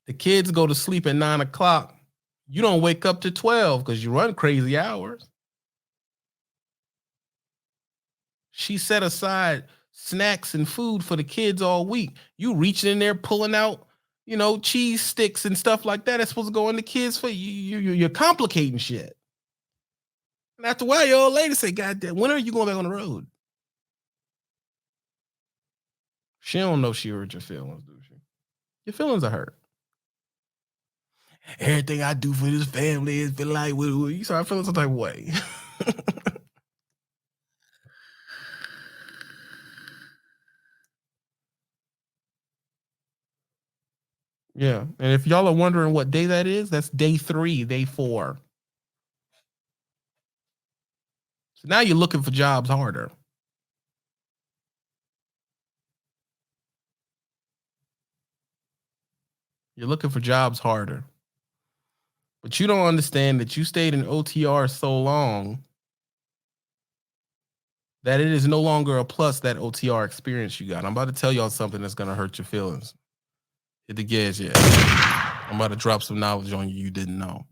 The kids go to sleep at 9 o'clock. You don't wake up to 12 because you run crazy hours. She set aside snacks and food for the kids all week. You reaching in there, pulling out, cheese sticks and stuff like that. That's supposed to go in the kids' for you. You're complicating shit. And after a while, your old lady say, "God damn, when are you going back on the road?" She don't know she hurt your feelings, do she? Your feelings are hurt. Everything I do for this family is been like, you start feeling some type of way. Yeah. And if y'all are wondering what day that is, that's day 3, day 4. So now you're looking for jobs harder. You're looking for jobs harder. But you don't understand that you stayed in OTR so long that it is no longer a plus, that OTR experience you got. I'm about to tell y'all something that's going to hurt your feelings. Hit the gas, yeah. I'm about to drop some knowledge on you didn't know.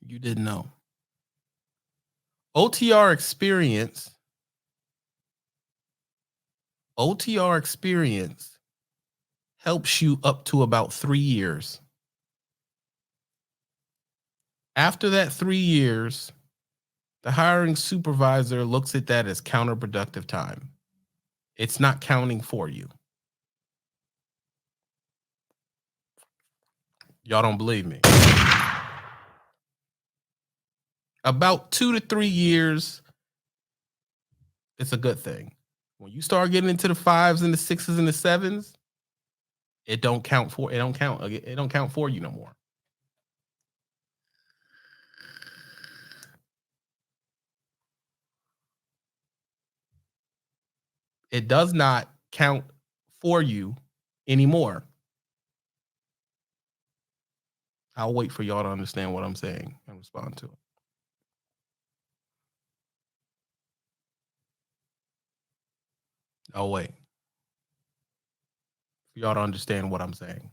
You didn't know. OTR experience helps you up to about 3 years. After that 3 years, the hiring supervisor looks at that as counterproductive time. It's not counting for you. Y'all don't believe me. About 2 to 3 years, it's a good thing. When you start getting into the 5s and the 6s and the 7s, it don't count for you no more. It does not count for you anymore. I'll wait for y'all to understand what I'm saying and respond to it. I'll wait for y'all to understand what I'm saying.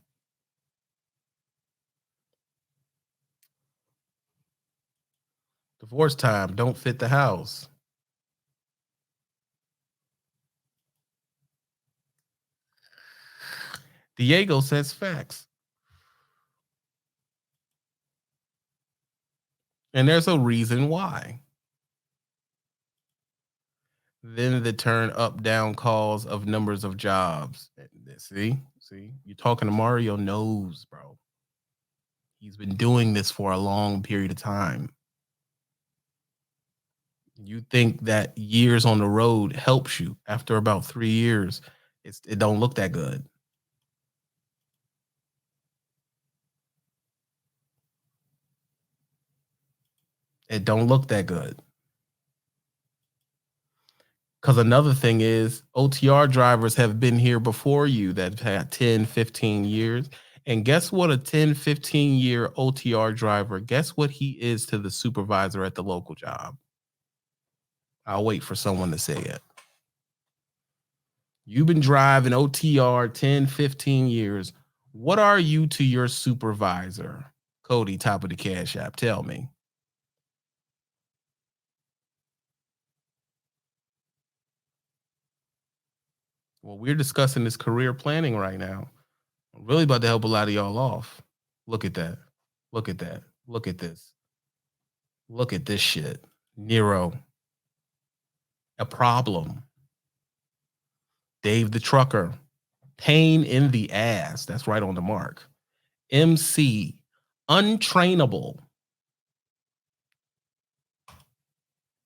Divorce time don't fit the house. Diego says facts. And there's a reason why. Then the turn up down calls of numbers of jobs. See, you're talking to Mario knows, bro. He's been doing this for a long period of time. You think that years on the road helps you. After about 3 years, it don't look that good. It don't look that good. Because another thing is, OTR drivers have been here before you that have had 10, 15 years. And guess what? A 10, 15-year OTR driver, guess what he is to the supervisor at the local job? I'll wait for someone to say it. You've been driving OTR 10, 15 years. What are you to your supervisor? Cody, top of the Cash App, tell me. Well, we're discussing this career planning right now. I'm really about to help a lot of y'all off. Look at that. Look at that. Look at this. Look at this shit. Nero. A problem. Dave the Trucker. Pain in the ass. That's right on the mark. MC. Untrainable.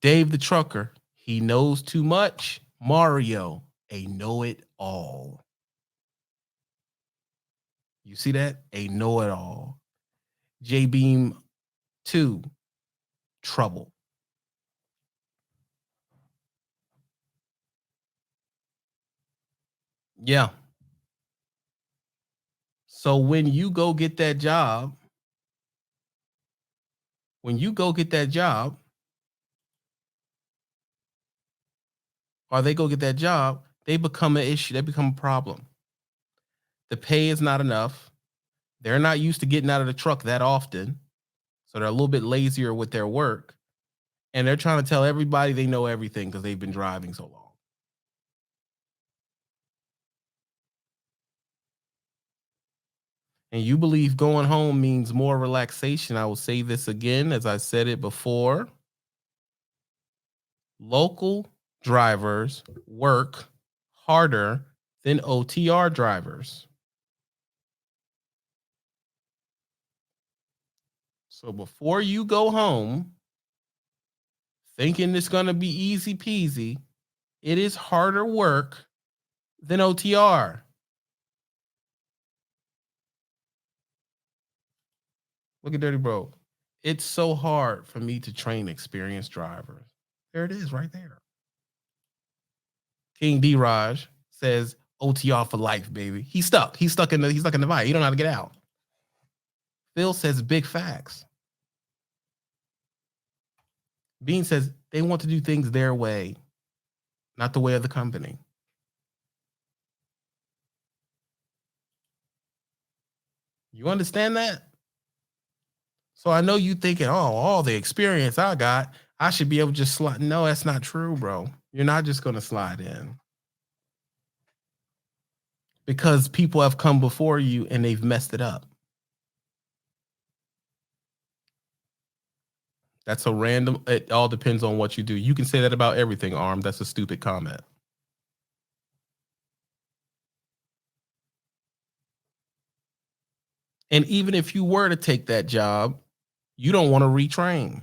Dave the Trucker. He knows too much. Mario. A know-it-all. You see that? A know-it-all. J Beam 2. Trouble. Yeah. So when you go get that job, or they go get that job, they become an issue. They become a problem. The pay is not enough. They're not used to getting out of the truck that often. So they're a little bit lazier with their work. And they're trying to tell everybody they know everything because they've been driving so long. And you believe going home means more relaxation. I will say this again, as I said it before. Local drivers work harder than OTR drivers. So before you go home thinking it's going to be easy peasy, it is harder work than OTR. Look at Dirty Bro. It's so hard for me to train experienced drivers. There it is right there. King D Raj says OTR for life, baby. He's stuck. He's stuck in the fight. He don't know how to get out. Phil says big facts. Bean says they want to do things their way, not the way of the company. You understand that? So I know you thinking, oh, all the experience I got, I should be able to just slide. No, that's not true, bro. You're not just going to slide in. Because people have come before you and they've messed it up. That's a random, it all depends on what you do. You can say that about everything, Arm. That's a stupid comment. And even if you were to take that job, you don't want to retrain.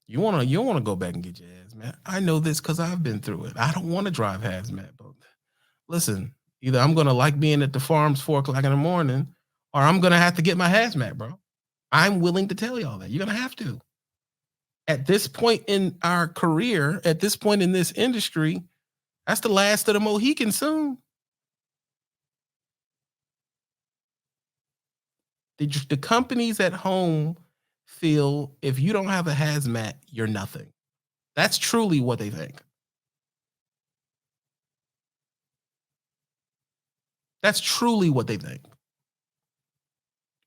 You don't want to go back and get your hazmat. I know this because I've been through it. I don't want to drive hazmat, but listen, either I'm gonna like being at the farms 4:00 in the morning, or I'm gonna have to get my hazmat, bro. I'm willing to tell y'all that. You're gonna have to. At this point in our career, at this point in this industry, that's the last of the Mohicans soon. The companies at home feel if you don't have a hazmat, you're nothing. That's truly what they think. That's truly what they think.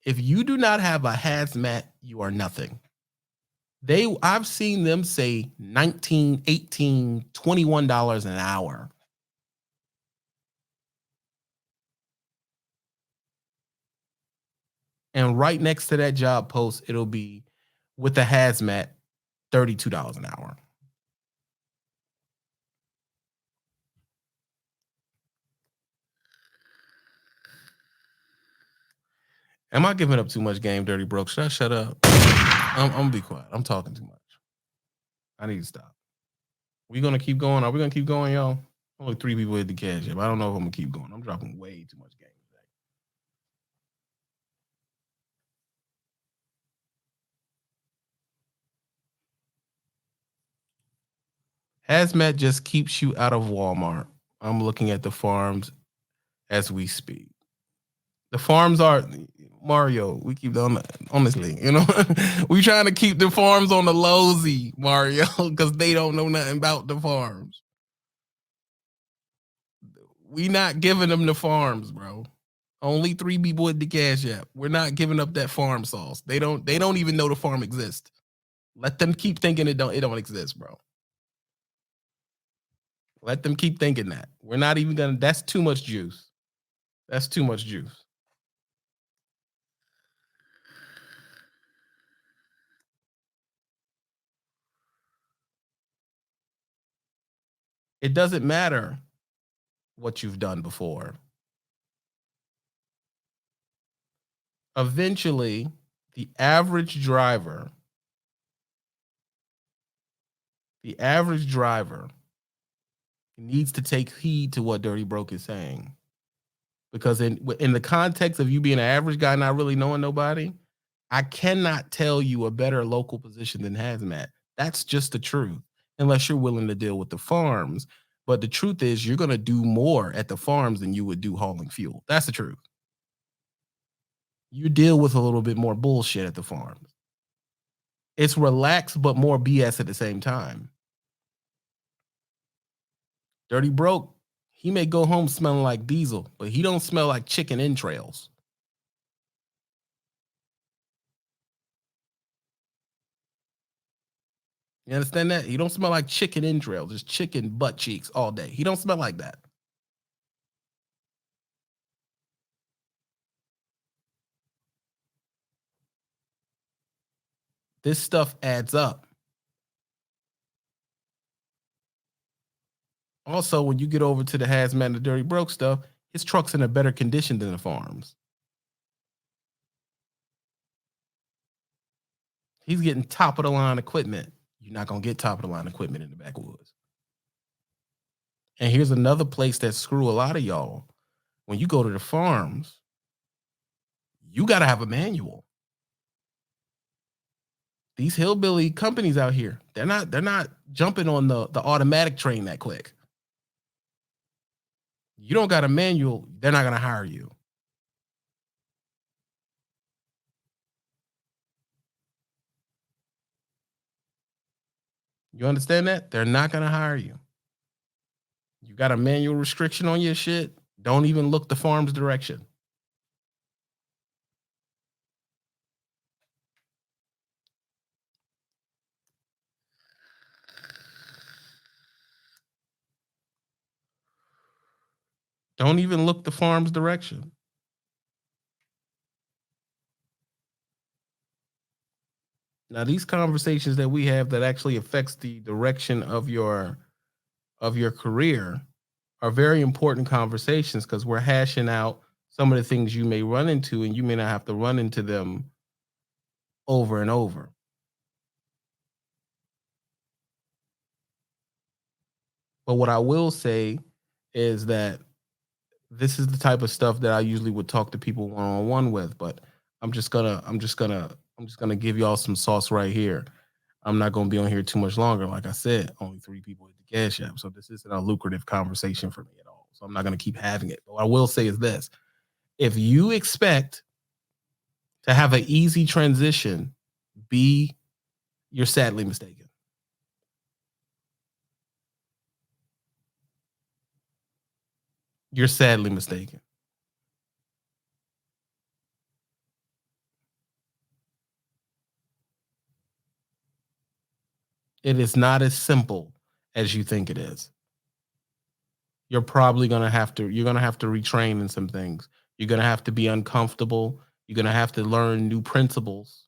If you do not have a hazmat, you are nothing. I've seen them say 19, 18, $21 an hour. And right next to that job post, it'll be with the hazmat, $32 an hour. Am I giving up too much game, Dirty Broke? Should I shut up? I'm gonna be quiet. I'm talking too much. I need to stop. We gonna keep going? Are we gonna keep going, y'all? Only 3 people hit the cash app. I don't know if I'm gonna keep going. I'm dropping way too much game today. Hazmat just keeps you out of Walmart. I'm looking at the farms as we speak. The farms are Mario. We keep on honestly, we trying to keep the farms on the lowsy, Mario, because they don't know nothing about the farms. We not giving them the farms, bro. Only 3 people at the cash app. We're not giving up that farm sauce. They don't even know the farm exists. Let them keep thinking it don't exist, bro. Let them keep thinking that. We're not even gonna, that's too much juice. That's too much juice. It doesn't matter what you've done before. Eventually, the average driver needs to take heed to what Dirty Broke is saying. Because in the context of you being an average guy, not really knowing nobody, I cannot tell you a better local position than hazmat. That's just the truth, unless you're willing to deal with the farms. But the truth is, you're going to do more at the farms than you would do hauling fuel. That's the truth. You deal with a little bit more bullshit at the farms. It's relaxed, but more BS at the same time. Dirty Broke, He may go home smelling like diesel, but he don't smell like chicken entrails. You understand that? He don't smell like chicken entrails, just chicken butt cheeks all day. He don't smell like that. This stuff adds up. Also, when you get over to the hazmat and the dirty broke stuff, his truck's in a better condition than the farms. He's getting top of the line equipment. You're not gonna get top of the line equipment in the backwoods. And here's another place that screw a lot of y'all. When you go to the farms, you gotta have a manual. These hillbilly companies out here, they're not jumping on the automatic train that quick. You don't got a manual, they're not gonna hire you. You understand that? They're not gonna hire you. You got a manual restriction on your shit. Don't even look the farm's direction. Don't even look the farm's direction. Now, these conversations that we have that actually affects the direction of your career are very important conversations because we're hashing out some of the things you may run into and you may not have to run into them over and over. But what I will say is that this is the type of stuff that I usually would talk to people one on one with, but I'm just gonna give y'all some sauce right here. I'm not gonna be on here too much longer. Like I said, only three people at the Cash App, so this isn't a lucrative conversation for me at all. So I'm not gonna keep having it. But what I will say is this: if you expect to have an easy transition, be you're sadly mistaken. You're sadly mistaken. It is not as simple as you think it is. You're gonna have to retrain in some things. You're gonna have to be uncomfortable. You're gonna have to learn new principles.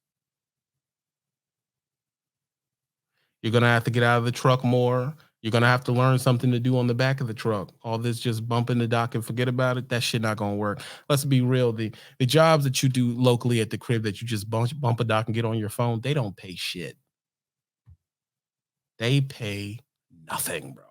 You're gonna have to get out of the truck more. You're gonna have to learn something to do on the back of the truck. All this just bumping the dock and forget about it. That shit not gonna work. Let's be real. The jobs that you do locally at the crib that you just bump a dock and get on your phone, they don't pay shit. They pay nothing, bro.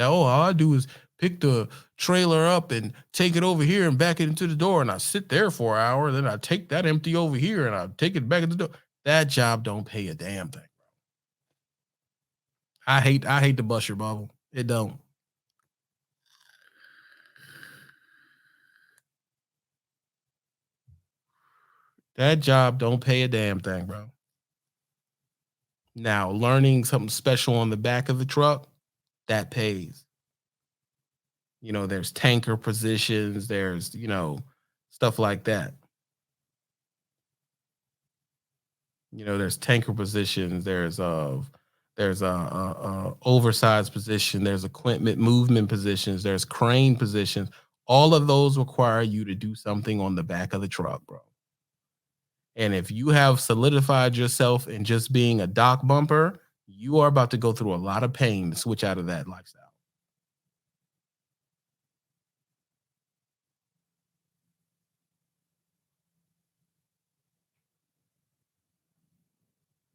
All I do is pick the trailer up and take it over here and back it into the door, and I sit there for an hour. Then I take that empty over here and I take it back at the door. That job don't pay a damn thing. I hate to bust your bubble. It don't. That job don't pay a damn thing, bro. Now, learning something special on the back of the truck, that pays. You know, there's tanker positions, there's, stuff like that. You know, there's tanker positions, there's a oversized position, there's equipment movement positions, there's crane positions. All of those require you to do something on the back of the truck, bro. And if you have solidified yourself in just being a dock bumper, you are about to go through a lot of pain to switch out of that lifestyle.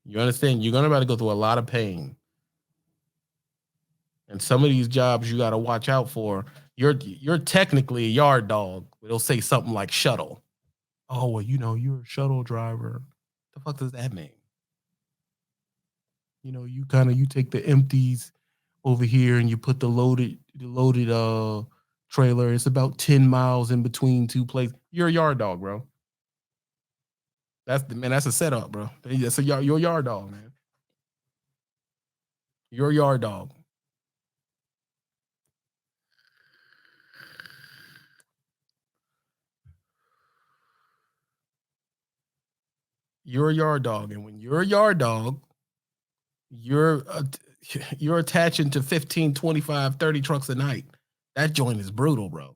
You understand? You're gonna about to go through a lot of pain. And some of these jobs you gotta watch out for. You're technically a yard dog. It'll say something like shuttle. Oh, well, you're a shuttle driver. The fuck does that mean? You take the empties over here and you put the loaded trailer. It's about 10 miles in between two places. You're a yard dog, bro. That's a setup, bro. That's you're a yard dog, man. You're a yard dog. You're a yard dog, and when you're a yard dog, you're you're attaching to 15, 25, 30 trucks a night. That joint is brutal, bro.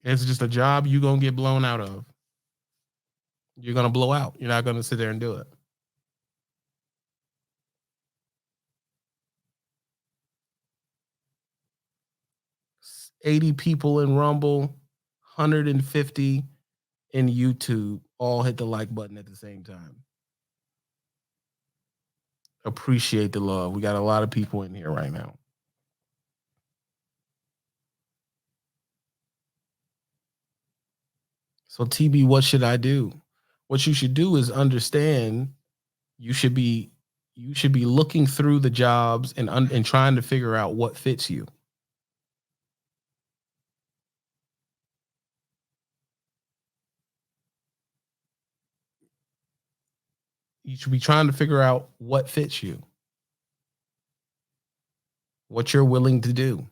It's just a job you gonna get blown out of. You're gonna blow out. You're not gonna sit there and do it. 80 people in Rumble, 150 in YouTube, all hit the like button at the same time. Appreciate the love. We got a lot of people in here right now. So TB, what should I do? What you should do is understand you should be looking through the jobs and trying to figure out what fits you. You should be trying to figure out what fits you, what you're willing to do.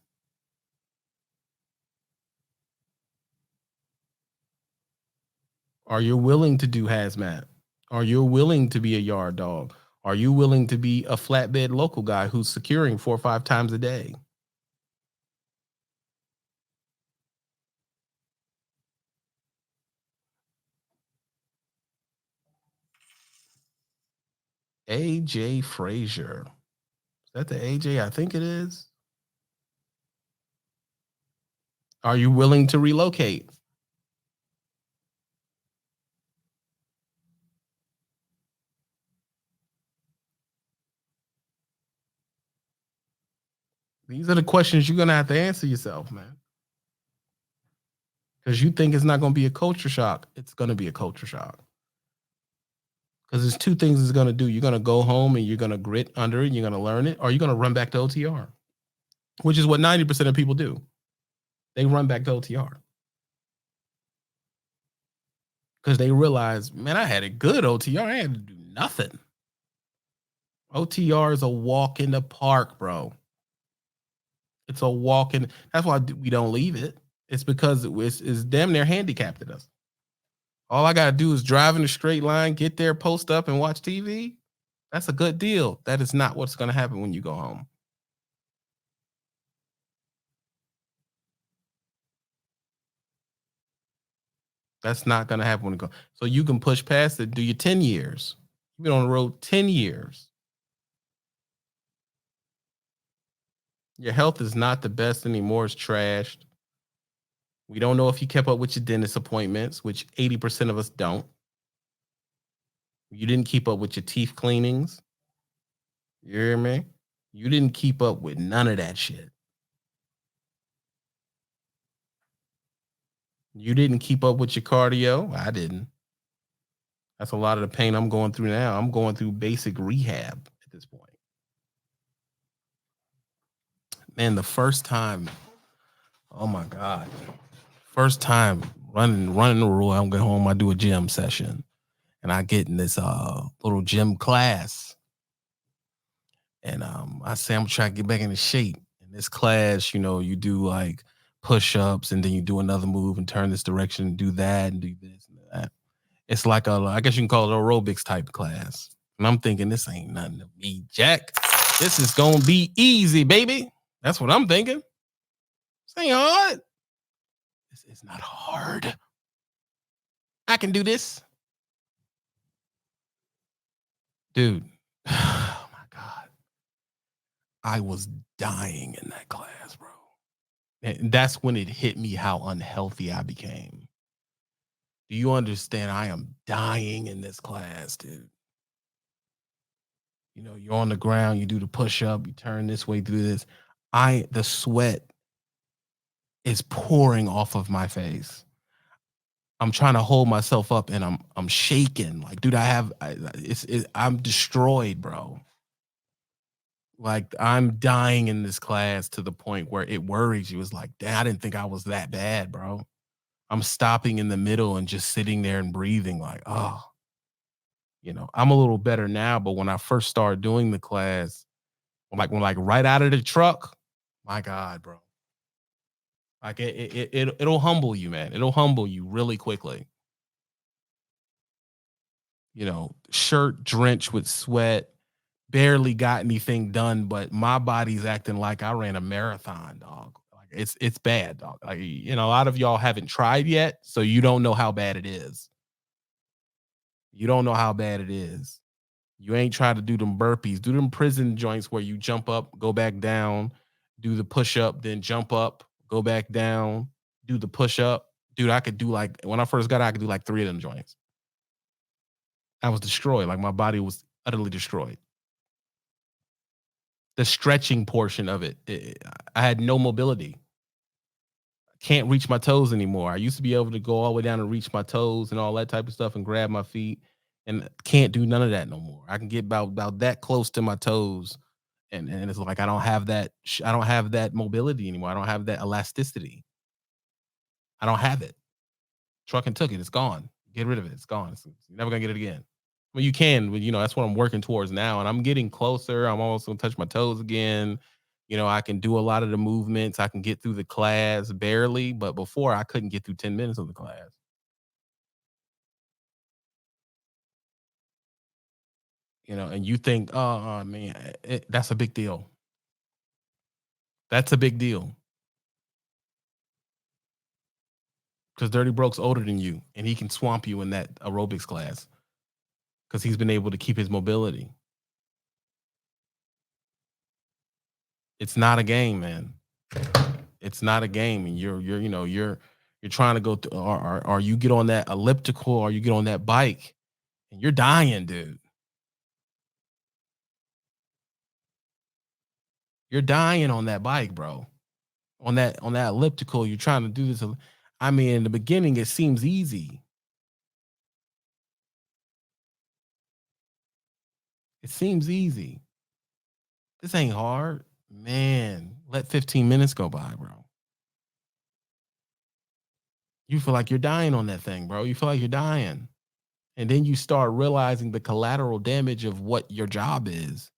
Are you willing to do hazmat? Are you willing to be a yard dog? Are you willing to be a flatbed local guy who's securing 4 or 5 times a day? AJ Frazier. Is that the AJ I think it is? Are you willing to relocate? These are the questions you're going to have to answer yourself, man. Because you think it's not going to be a culture shock. It's going to be a culture shock. Because there's two things it's going to do. You're going to go home and you're going to grit under it, and you're going to learn it, or you're going to run back to OTR, which is what 90% of people do. They run back to OTR. Because they realize, man, I had a good OTR. I had to do nothing. OTR is a walk in the park, bro. It's a walk in. That's why we don't leave it. It's because it's damn near handicapped at us. All I got to do is drive in a straight line, get there, post up, and watch TV. That's a good deal. That is not what's going to happen when you go home. That's not going to happen when you go. So you can push past it. Do your 10 years. You've been on the road 10 years. Your health is not the best anymore. It's trashed. We don't know if you kept up with your dentist appointments, which 80% of us don't. You didn't keep up with your teeth cleanings. You hear me? You didn't keep up with none of that shit. You didn't keep up with your cardio. I didn't. That's a lot of the pain I'm going through now. I'm going through basic rehab at this point. Man, the first time, oh my God. First time running the rule, I'm going home, I do a gym session. And I get in this little gym class. And I say I'm trying to get back into shape. In this class, you do like push-ups and then you do another move and turn this direction and do that and do this and that. It's like I guess you can call it aerobics type class. And I'm thinking this ain't nothing to me, Jack. This is gonna be easy, baby. That's what I'm thinking. This ain't hard. This is not hard. I can do this. Dude. Oh my God. I was dying in that class, bro. And that's when it hit me how unhealthy I became. Do you understand? I am dying in this class, dude. You're on the ground, you do the push up, you turn this way, do this. The sweat is pouring off of my face. I'm trying to hold myself up and I'm shaking. Like, dude, I'm destroyed, bro. Like, I'm dying in this class to the point where it worries you. It's like, damn, I didn't think I was that bad, bro. I'm stopping in the middle and just sitting there and breathing like, I'm a little better now, but when I first started doing the class, Like right out of the truck. My God, bro. Like it'll humble you, man. It'll humble you really quickly. Shirt drenched with sweat, barely got anything done, but my body's acting like I ran a marathon, dog. Like it's bad, dog. Like a lot of y'all haven't tried yet, so you don't know how bad it is. You don't know how bad it is. You ain't tried to do them burpees, do them prison joints where you jump up, go back down, do the push up, then jump up, go back down, do the push up. Dude, I could do like when I first got out, I could do like three of them joints. I was destroyed. Like my body was utterly destroyed. The stretching portion of I had no mobility. Can't reach my toes anymore. I used to be able to go all the way down and reach my toes and all that type of stuff and grab my feet, and can't do none of that no more. I can get about that close to my toes, and it's like I don't have that. I don't have that mobility anymore. I don't have that elasticity. I don't have it. Truck and took it. It's gone. Get rid of it. It's gone. You're never gonna get it again. Well, you can, but that's what I'm working towards now, and I'm getting closer. I'm almost gonna touch my toes again. I can do a lot of the movements. I can get through the class barely, but before I couldn't get through 10 minutes of the class. And you think, oh man, that's a big deal. That's a big deal because Dirty Broke's older than you, and he can swamp you in that aerobics class because he's been able to keep his mobility. It's not a game, man. It's not a game, and you're trying to go through, or you get on that elliptical, or you get on that bike, and you're dying, dude. You're dying on that bike, bro. On that elliptical, you're trying to do this. I mean, in the beginning, it seems easy. It seems easy. This ain't hard, man. Let 15 minutes go by, bro. You feel like you're dying on that thing, bro. You feel like you're dying. And then you start realizing the collateral damage of what your job is.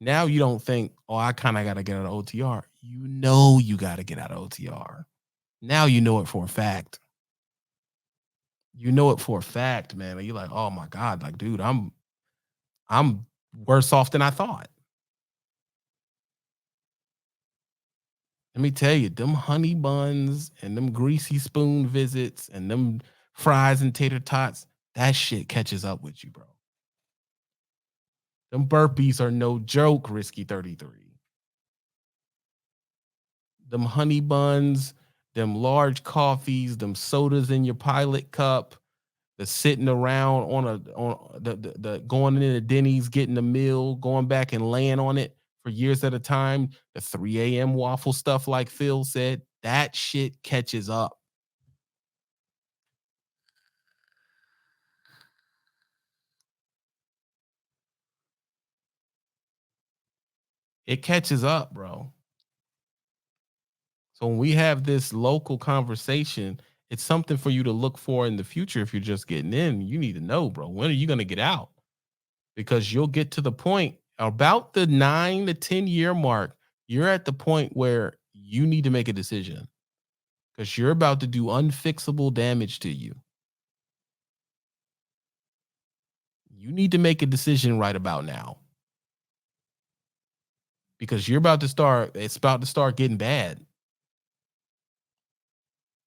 Now you don't think, oh, I kind of got to get out of OTR. You got to get out of OTR. Now you know it for a fact. You know it for a fact, man. And you're like, oh my God, like, dude, I'm worse off than I thought. Let me tell you, them honey buns and them greasy spoon visits and them fries and tater tots, that shit catches up with you, bro. Them burpees are no joke, Risky 33. Them honey buns, them large coffees, them sodas in your pilot cup, the sitting around on the going into Denny's, getting a meal, going back and laying on it for years at a time, the 3 a.m. waffle stuff, like Phil said, that shit catches up. It catches up, bro. So when we have this local conversation, it's something for you to look for in the future. If you're just getting in, you need to know, bro, when are you going to get out? Because you'll get to the point about the 9 to 10 year mark. You're at the point where you need to make a decision because you're about to do unfixable damage to you. You need to make a decision right about now because it's about to start getting bad.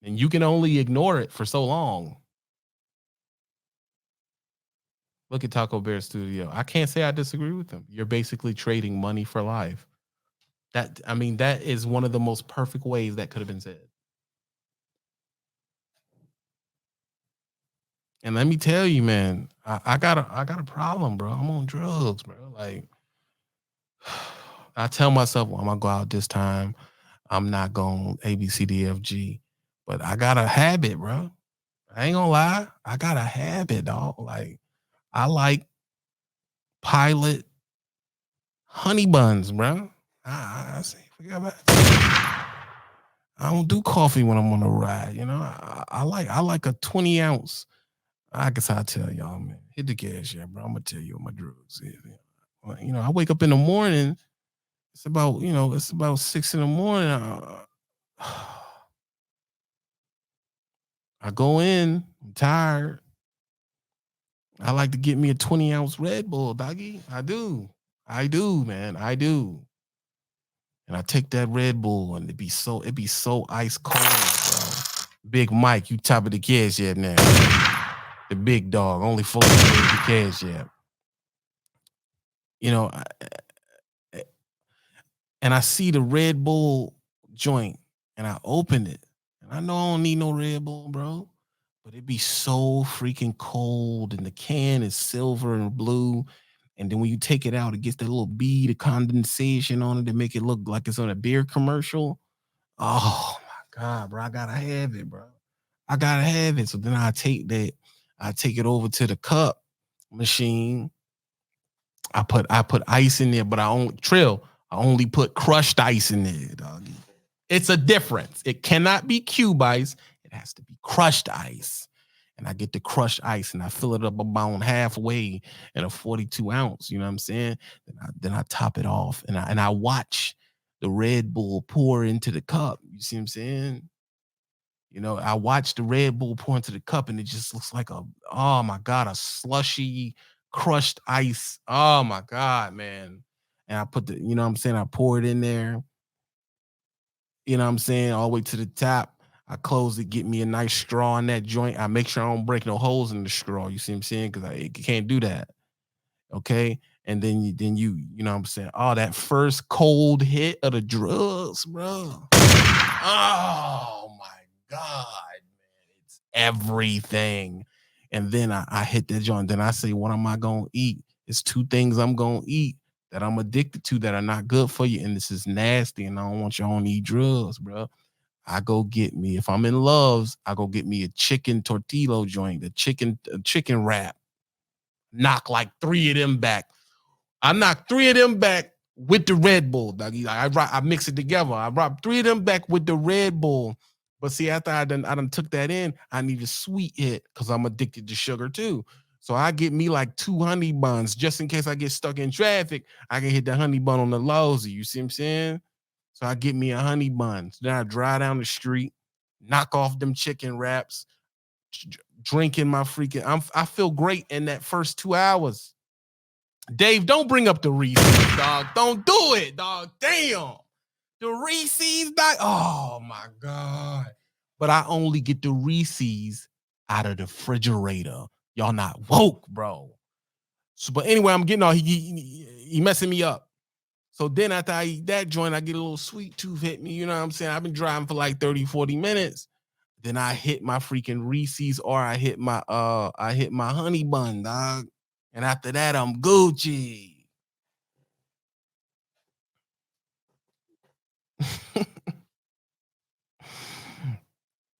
And you can only ignore it for so long. Look at Taco Bear Studio. I can't say I disagree with them. You're basically trading money for life. That is one of the most perfect ways that could have been said. And let me tell you, man, I got a problem, bro. I'm on drugs, bro. Like I tell myself, well, I'm gonna go out this time. I'm not going A B C D F G, but I got a habit, bro. I ain't gonna lie. I got a habit, dog. Like I like Pilot honey buns, bro. I say, forget about it. I don't do coffee when I'm on a ride. I like a 20 ounce. I guess I'll tell y'all, man. Hit the gas, yeah, bro. I'm gonna tell you what my drugs is. I wake up in the morning it's about, it's about 6 in the morning. I go in, I'm tired. I like to get me a 20-ounce Red Bull, doggy. I do. I do, man. I do. And I take that Red Bull and it'd be so ice cold, bro. Big Mike, you top of the cash yet now. The big dog, only fully the cash yet. You know, and I see the Red Bull joint and I open it. And I know I don't need no Red Bull, bro. But it be so freaking cold and the can is silver and blue. And then when you take it out, it gets that little bead of condensation on it to make it look like it's on a beer commercial. Oh my God, bro. I gotta have it, bro. I gotta have it. So then I take it over to the cup machine. I put ice in there, but I only put crushed ice in there, doggy. It's a difference. It cannot be cube ice. It has to be crushed ice. And I get the crushed ice and I fill it up about halfway in a 42 ounce. You know what I'm saying? Then I top it off and I watch the Red Bull pour into the cup. You see what I'm saying? I watch the Red Bull pour into the cup and it just looks like oh my God, a slushy crushed ice. Oh my God, man. And I put you know what I'm saying? I pour it in there. You know what I'm saying? All the way to the top. I close it, get me a nice straw in that joint. I make sure I don't break no holes in the straw. You see what I'm saying? Because I can't do that. Okay. And then you know what I'm saying? Oh, that first cold hit of the drugs, bro. Oh my God, man. It's everything. And then I hit that joint. Then I say, what am I gonna eat? It's two things I'm gonna eat that I'm addicted to that are not good for you. And this is nasty. And I don't want you on eat drugs, bro. I go get me, if I'm in Love's, I go get me a chicken tortillo joint, a chicken wrap. Knock like 3 of them back. I knock 3 of them back with the Red Bull, doggy. I mix it together. I rob 3 of them back with the Red Bull. But see, after I done took that in, I need a sweet hit because I'm addicted to sugar too. So I get me like 2 honey buns just in case I get stuck in traffic. I can hit the honey bun on the Lowe's. You see what I'm saying? So I get me a honey bun. So then I drive down the street, knock off them chicken wraps, drinking my freaking. I feel great in that first 2 hours. Dave, don't bring up the Reese's, dog. Don't do it, dog. Damn. The Reese's, dog. Oh my God. But I only get the Reese's out of the refrigerator. Y'all not woke, bro. So, but anyway, I'm getting all he messing me up. So then after I eat that joint, I get a little sweet tooth hit me. You know what I'm saying? I've been driving for like 30, 40 minutes. Then I hit my freaking Reese's or I hit my honey bun, dog. And after that, I'm Gucci.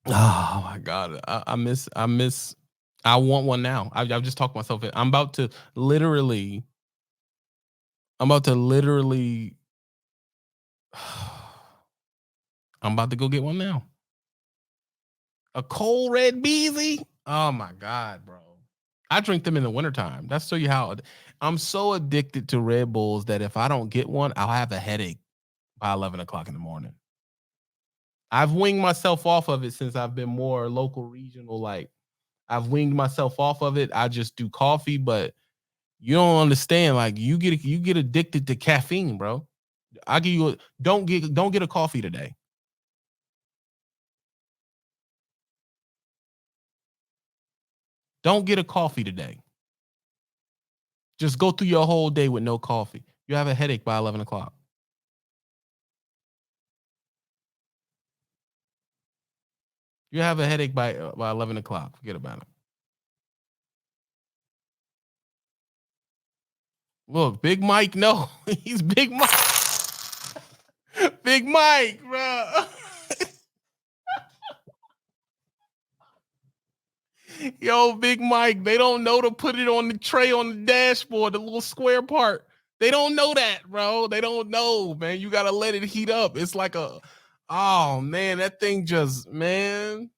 Oh my God. I want one now. I've just talked myself in. I'm about to literally I'm about to go get one now. A cold red Beezy? Oh my God, bro. I drink them in the wintertime. That's show you how I'm so addicted to Red Bulls that if I don't get one, I'll have a headache by 11 o'clock in the morning. I've winged myself off of it since I've been more local regional. Like I've winged myself off of it. I just do coffee, but you don't understand. Like you get addicted to caffeine, bro. I give you don't get a coffee today. Don't get a coffee today. Just go through your whole day with no coffee. You have a headache by 11 o'clock. You have a headache by 11 o'clock. Forget about it. Look, Big Mike, no, he's Big Mike. Big Mike, bro. Yo, Big Mike, they don't know to put it on the tray on the dashboard, the little square part. They don't know that, bro. They don't know, man. You gotta let it heat up. It's like oh man, that thing just, man.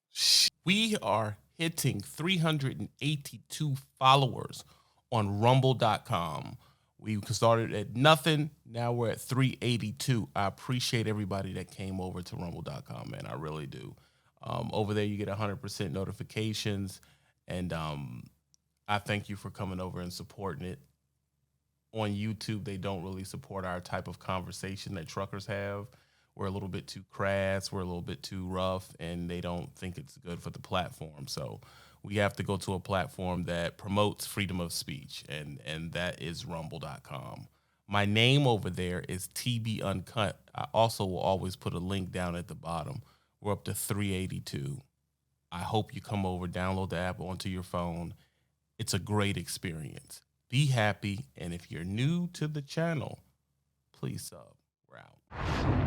We are hitting 382 followers on rumble.com. We started at nothing. Now we're at 382. I appreciate everybody that came over to rumble.com, man. I really do. Over there, you get 100% notifications. And I thank you for coming over and supporting it. On YouTube, they don't really support our type of conversation that truckers have. We're a little bit too crass, we're a little bit too rough, and they don't think it's good for the platform. So we have to go to a platform that promotes freedom of speech, and that is rumble.com. My name over there is TB Uncut. I also will always put a link down at the bottom. We're up to 382. I hope you come over, download the app onto your phone. It's a great experience. Be happy, and if you're new to the channel, please sub. We're out.